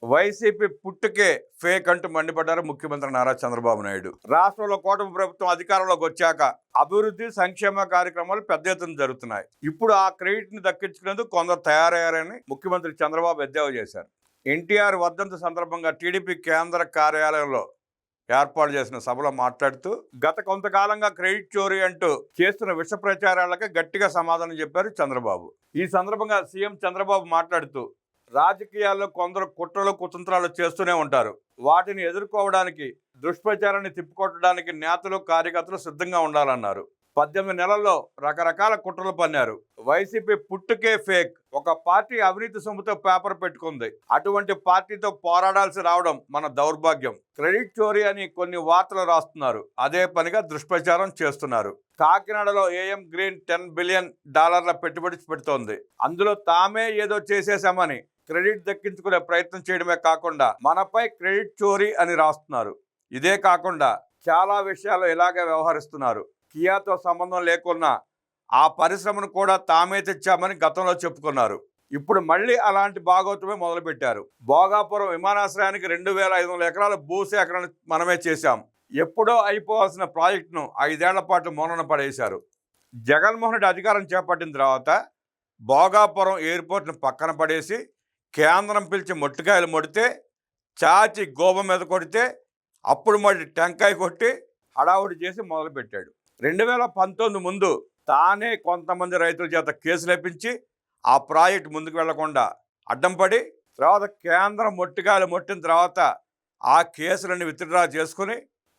YCP పుట్టుకే fake అంటూ మండిపడ్డారు ముఖ్యమంత్రి నారా చంద్రబాబు నాయుడు. రాష్ట్రంలో కూటమి ప్రభుత్వం అధికారంలోకి వచ్చాక అభివృద్ధి సంక్షేమ కార్యక్రమాలు పెద్ద ఎత్తున జరుగుతున్నాయి. ఇప్పుడు ఆ క్రెడిట్ ని దక్కించుకునేందుకు కొందరు తయారయ్యారని ముఖ్యమంత్రి చంద్రబాబు ఎద్దేవా చేశారు. ఎన్టీఆర్ వర్ధంతి సందర్భంగా టీడీపీ కేంద్ర కార్యాలయంలో ఏర్పాటు చేసిన సభలో మాట్లాడుతూ గత కొంతకాలంగా క్రెడిట్ చోరీ అంటూ చేస్తున్న విష ప్రచారాలకి గట్టిగా సమాధానం చెప్పారు చంద్రబాబు. ఈ సందర్భంగా సీఎం చంద్రబాబు మాట్లాడుతూ రాజకీయాల్లో కొందరు కుట్రలు కుతంత్రాలు చేస్తూనే ఉంటారు. వాటిని ఎదుర్కోవడానికి దుష్ప్రచారాన్ని తిప్పికొట్టడానికి నేతలు కార్యకర్తలు సిద్ధంగా ఉండాలన్నారు. 18 నెలల్లో రకరకాల కుట్రలు పన్నారు. వైసీపీ పుట్టుకే ఫేక్. ఒక పార్టీ అవినీతి సొమ్ముతో పేపర్ పెట్టుకుంది. అటువంటి పార్టీతో పోరాడాల్సి రావడం మన దౌర్భాగ్యం. క్రెడిట్ చోరీ అని కొన్ని వార్తలు రాస్తున్నారు. అదే పనిగా దుష్ప్రచారం చేస్తున్నారు. కాకినాడలో ఏఎం గ్రీన్ $10 బిలియన్ పెట్టుబడి పెడుతోంది. అందులో తామే ఏదో చేసేసామని క్రెడిట్ దక్కించుకునే ప్రయత్నం చేయడమే కాకుండా మనపై క్రెడిట్ చోరీ అని రాస్తున్నారు. ఇదే కాకుండా చాలా విషయాల్లో ఇలాగే వ్యవహరిస్తున్నారు. కియాతో సంబంధం లేకున్నా ఆ పరిశ్రమను కూడా తామే తెచ్చామని గతంలో చెప్పుకున్నారు. ఇప్పుడు మళ్ళీ అలాంటి భాగోతమే మొదలుపెట్టారు. భోగాపురం విమానాశ్రయానికి 2500 ఎకరాల భూసేకరణ మనమే చేశాం. ఎప్పుడో అయిపోవాల్సిన ప్రాజెక్టును 5 ఏళ్ల పాటు మౌనన పడేశారు. జగన్మోహన్ రెడ్డి అధికారం చేపట్టిన తర్వాత భోగాపురం ఎయిర్పోర్ట్ను పక్కన పడేసి కేంద్రం పిలిచి మొట్టికాయలు మొడితే చాచి గోబ మీద కొడితే అప్పుడు మళ్ళీ టెంకాయ కొట్టి హడావుడి చేసి మొదలుపెట్టాడు. 2019 ముందు తానే కొంతమంది రైతుల చేత కేసులు వేపించి ఆ ప్రాజెక్టు ముందుకు వెళ్లకుండా అడ్డం పడి తర్వాత కేంద్రం మొట్టికాయలు మొట్టిన తర్వాత ఆ కేసులన్నీ విత్డ్రా చేసుకుని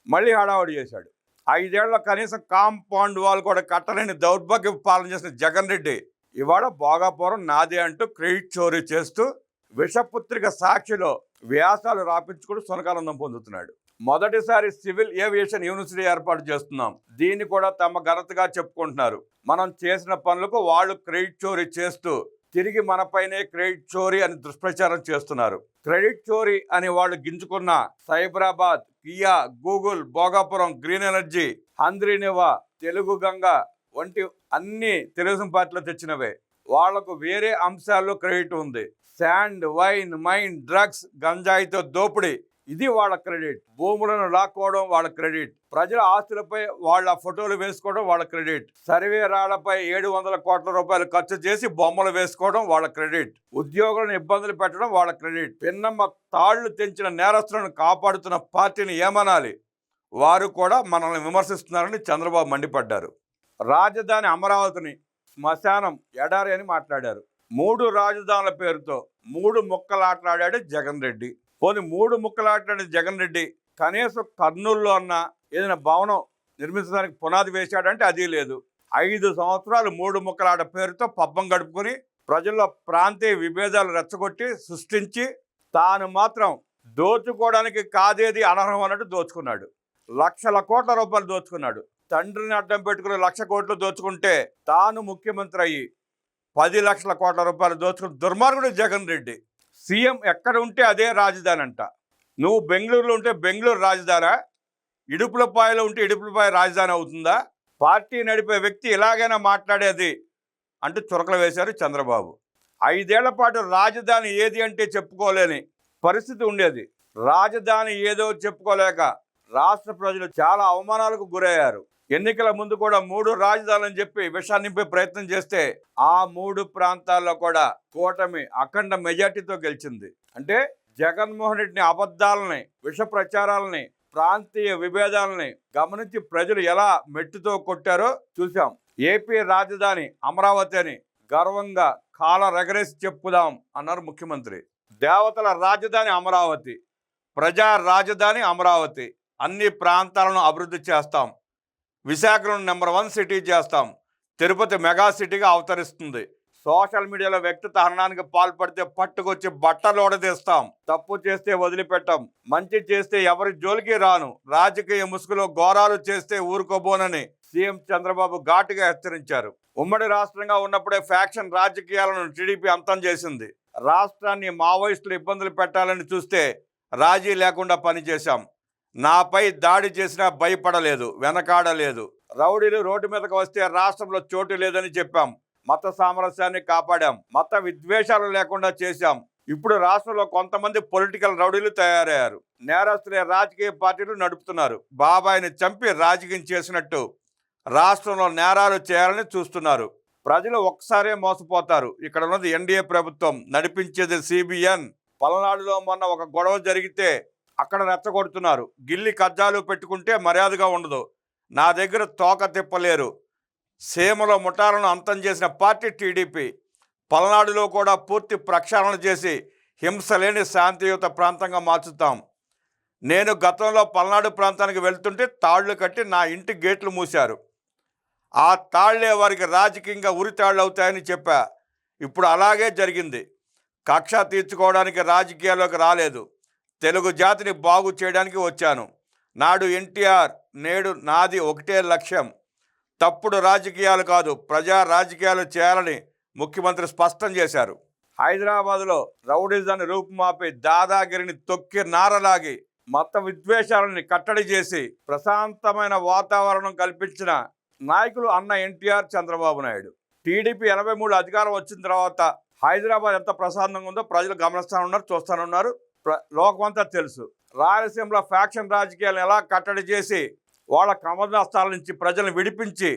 మళ్ళీ హడావుడి చేశాడు. 5 ఏళ్ల కనీసం కాంపౌండ్ వాల్ కూడా కట్టలేని దౌర్భాగ్య పాలన చేసిన జగన్ రెడ్డి ఇవాళ భోగాపురం నాదే అంటూ క్రెడిట్ చోరీ చేస్తూ విషపుత్రిక సాక్షిలో వ్యాసాలు రాపించుకుంటూ సునకానందం పొందుతున్నాడు. మొదటిసారి సివిల్ ఏవియేషన్ యూనివర్సిటీ ఏర్పాటు చేస్తున్నాం. దీన్ని కూడా తమ ఘనతగా చెప్పుకుంటున్నారు. మనం చేసిన పనులకు వాళ్ళు క్రెడిట్ చోరీ చేస్తూ తిరిగి మనపైనే క్రెడిట్ చోరీ అని దుష్ప్రచారం చేస్తున్నారు. క్రెడిట్ చోరీ అని వాళ్ళు గింజుకున్న Cyberabad, Kia, Google, Bhogapuram, green energy, Handrineeva, Telugu Ganga వంటి అన్ని తెలుగుదేశం పార్టీలో తెచ్చినవే. వాళ్లకు వేరే అంశాల్లో క్రెడిట్ ఉంది. శాండ్, వైన్, మైన్, డ్రగ్స్, గంజాయితో దోపిడీ ఇది వాళ్ళ క్రెడిట్. భూములను లాక్కోవడం వాళ్ళ క్రెడిట్. ప్రజల ఆస్తులపై వాళ్ళ ఫోటోలు వేసుకోవడం వాళ్ళ క్రెడిట్. సర్వే రాళ్లపై 700 కోట్ల రూపాయలు ఖర్చు చేసి బొమ్మలు వేసుకోవడం వాళ్ళ క్రెడిట్. ఉద్యోగులను ఇబ్బందులు పెట్టడం వాళ్ళ క్రెడిట్. పిన్నమ్మ తాళ్లు తెంచిన నేరస్తులను కాపాడుతున్న పార్టీని ఏమనాలి? వారు కూడా మనల్ని విమర్శిస్తున్నారని చంద్రబాబు మండిపడ్డారు. రాజధాని అమరావతిని శ్మశానం, ఎడారి అని మాట్లాడారు. 3 రాజధానుల పేరుతో 3 ముక్కలాట్లాడాడు జగన్ రెడ్డి. పోనీ 3 ముక్కలాట్లాడిన జగన్ రెడ్డి కనీసం కర్నూలులో అన్న ఏదైనా భవనం నిర్మించడానికి పునాది వేశాడంటే అది లేదు. 5 సంవత్సరాలు 3 ముక్కలాట పేరుతో పబ్బం గడుపుకొని ప్రజల్లో ప్రాంతీయ విభేదాలు రెచ్చగొట్టి సృష్టించి తాను మాత్రం దోచుకోవడానికి కాదేది అనర్హం అన్నట్టు దోచుకున్నాడు. లక్షల కోట్ల రూపాయలు దోచుకున్నాడు. తండ్రిని అడ్డం పెట్టుకుని 1,00,000 కోట్లు దోచుకుంటే తాను ముఖ్యమంత్రి అయ్యి 10 లక్షల కోట్ల రూపాయలు దోచుకుని దుర్మార్గుడు జగన్ రెడ్డి. సీఎం ఎక్కడ ఉంటే అదే రాజధాని అంట. నువ్వు బెంగళూరులో ఉంటే బెంగళూరు రాజధానా? ఇడుపులపాయలో ఉంటే ఇడుపులపాయ రాజధాని అవుతుందా? పార్టీ నడిపే వ్యక్తి ఇలాగైనా మాట్లాడేది అంటూ చురకలు వేశారు చంద్రబాబు. 5 ఏళ్ల పాటు రాజధాని ఏది అంటే చెప్పుకోలేని పరిస్థితి ఉండేది. రాజధాని ఏదో చెప్పుకోలేక రాష్ట్ర ప్రజలు చాలా అవమానాలకు గురయ్యారు. ఎన్నికల ముందు కూడా 3 రాజధానులని చెప్పి విషాన్ని నింపే ప్రయత్నం చేస్తే ఆ 3 ప్రాంతాల్లో కూడా కూటమి అఖండ మెజార్టీతో గెలిచింది. అంటే జగన్మోహన్ రెడ్డిని అబద్ధాలని, విష ప్రచారాలని, ప్రాంతీయ విభేదాలని గమనించి ప్రజలు ఎలా మెట్టుతో కొట్టారో చూసాం. ఏపీ రాజధాని అమరావతి అని గర్వంగా కాల రెగరేసి చెప్పుదాం అన్నారు ముఖ్యమంత్రి. దేవతల రాజధాని అమరావతి, ప్రజా రాజధాని అమరావతి. అన్ని ప్రాంతాలను అభివృద్ధి చేస్తాం. విశాఖను నెంబర్ 1 సిటీ చేస్తాం. తిరుపతి మెగా సిటీగా అవతరిస్తుంది. సోషల్ మీడియాలో వ్యక్తిత్వ హననానికి పాల్పడితే పట్టుకొచ్చి బట్టలు ఓడదీస్తాం. తప్పు చేస్తే వదిలిపెట్టాం. మంచి చేస్తే ఎవరి జోలికి రాను. రాజకీయ ముసుగులో ఘోరాలు చేస్తే ఊరుకోబోనని సీఎం చంద్రబాబు ఘాటుగా హెచ్చరించారు. ఉమ్మడి రాష్ట్రంగా ఉన్నప్పుడే ఫ్యాక్షన్ రాజకీయాలను టీడీపీ అంతం చేసింది. రాష్ట్రాన్ని మావోయిస్టులు ఇబ్బందులు పెట్టాలని చూస్తే రాజీ లేకుండా పనిచేశాం. నాపై దాడి చేసినా భయపడలేదు, వెనకాడలేదు. రౌడీలు రోడ్డు మీదకు వస్తే రాష్ట్రంలో చోటు లేదని చెప్పాం. మత సామరస్యాన్ని కాపాడాం. మత విద్వేషాలు లేకుండా చేశాం. ఇప్పుడు రాష్ట్రంలో కొంతమంది పొలిటికల్ రౌడీలు తయారయ్యారు. నేరస్తులే రాజకీయ పార్టీలు నడుపుతున్నారు. బాబాయిని చంపి రాజకీయం చేసినట్టు రాష్ట్రంలో నేరాలు చేయాలని చూస్తున్నారు. ప్రజలు ఒక్కసారే మోసపోతారు. ఇక్కడ ఉన్నది ఎన్డీఏ ప్రభుత్వం, నడిపించేది సిబిఎన్. పల్నాడులో మొన్న ఒక గొడవ జరిగితే అక్కడ రెచ్చగొడుతున్నారు. గిల్లి కజ్జాలు పెట్టుకుంటే మర్యాదగా ఉండదు. నా దగ్గర తోక తిప్పలేరు. సీమలో ముఠాలను అంతం చేసిన పార్టీ టీడీపీ. పల్నాడులో కూడా పూర్తి ప్రక్షాళన చేసి హింస లేని శాంతియుత ప్రాంతంగా మార్చుతాం. నేను గతంలో పల్నాడు ప్రాంతానికి వెళ్తుంటే తాళ్లు కట్టి నా ఇంటి గేట్లు మూశారు. ఆ తాళ్లే వారికి రాజకీయంగా ఉరితాళ్ళు అవుతాయని చెప్పా. ఇప్పుడు అలాగే జరిగింది. కక్ష తీర్చుకోవడానికి రాజకీయాల్లోకి రాలేదు. తెలుగు జాతిని బాగు చేయడానికి వచ్చాను. నాడు ఎన్టీఆర్, నేడు నాది ఒకటే లక్ష్యం. తప్పుడు రాజకీయాలు కాదు, ప్రజా రాజకీయాలు చేయాలని ముఖ్యమంత్రి స్పష్టం చేశారు. హైదరాబాదులో రౌడిజాన్ని రూపుమాపి దాదాగిరిని తొక్కి నారలాగి మత విద్వేషాలని కట్టడి చేసి ప్రశాంతమైన వాతావరణం కల్పించిన నాయకులు అన్న ఎన్టీఆర్, చంద్రబాబు నాయుడు. టీడీపీ 83 అధికారం వచ్చిన తర్వాత హైదరాబాద్ ఎంత ప్రశాంతంగా ఉందో ప్రజలు గమనిస్తానున్నారు, చూస్తానున్నారు. లోకమంతా తెలుసు. రాయలసీమలో ఫ్యాక్షన్ రాజకీయాలను ఎలా కట్టడి చేసి వాళ్ళ కమదస్తాల నుంచి ప్రజలను విడిపించి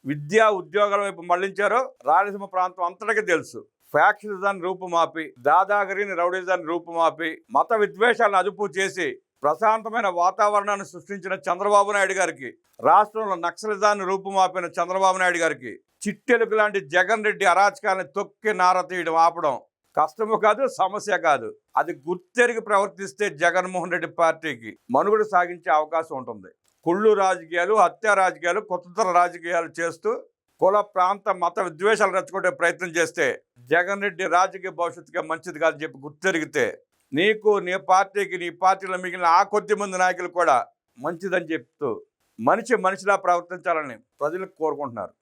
విద్యా ఉద్యోగాల వైపు మళ్లించారో రాయలసీమ ప్రాంతం అంతటికీ తెలుసు. ఫ్యాక్షనిజాన్ని రూపుమాపి, దాదాగిరిని రౌడిజాన్ని రూపుమాపి, మత విద్వేషాలను అదుపు చేసి ప్రశాంతమైన వాతావరణాన్ని సృష్టించిన చంద్రబాబు నాయుడు గారికి, రాష్ట్రంలో నక్సలిజాన్ని రూపుమాపిన చంద్రబాబు నాయుడు గారికి, చిట్టెలుగు లాంటి జగన్ రెడ్డి అరాచకాన్ని తొక్కి నారతీయడం ఆపడం కష్టము కాదు, సమస్య కాదు. అది గుర్తెరిగి ప్రవర్తిస్తే జగన్మోహన్ రెడ్డి పార్టీకి మనుగడ సాగించే అవకాశం ఉంటుంది. కుళ్ళు రాజకీయాలు, హత్య రాజకీయాలు, కొత్తతర రాజకీయాలు చేస్తూ కుల ప్రాంత మత విద్వేషాలు రెచ్చగొట్టే ప్రయత్నం చేస్తే జగన్ రెడ్డి రాజకీయ భవిష్యత్తుగా మంచిది కాదని చెప్పి గుర్తెరిగితే నీకు, నీ పార్టీకి, నీ పార్టీలో మిగిలిన ఆ కొద్ది మంది నాయకులు కూడా మంచిదని చెప్తూ మనిషిలా ప్రవర్తించాలని ప్రజలకు కోరుకుంటున్నారు.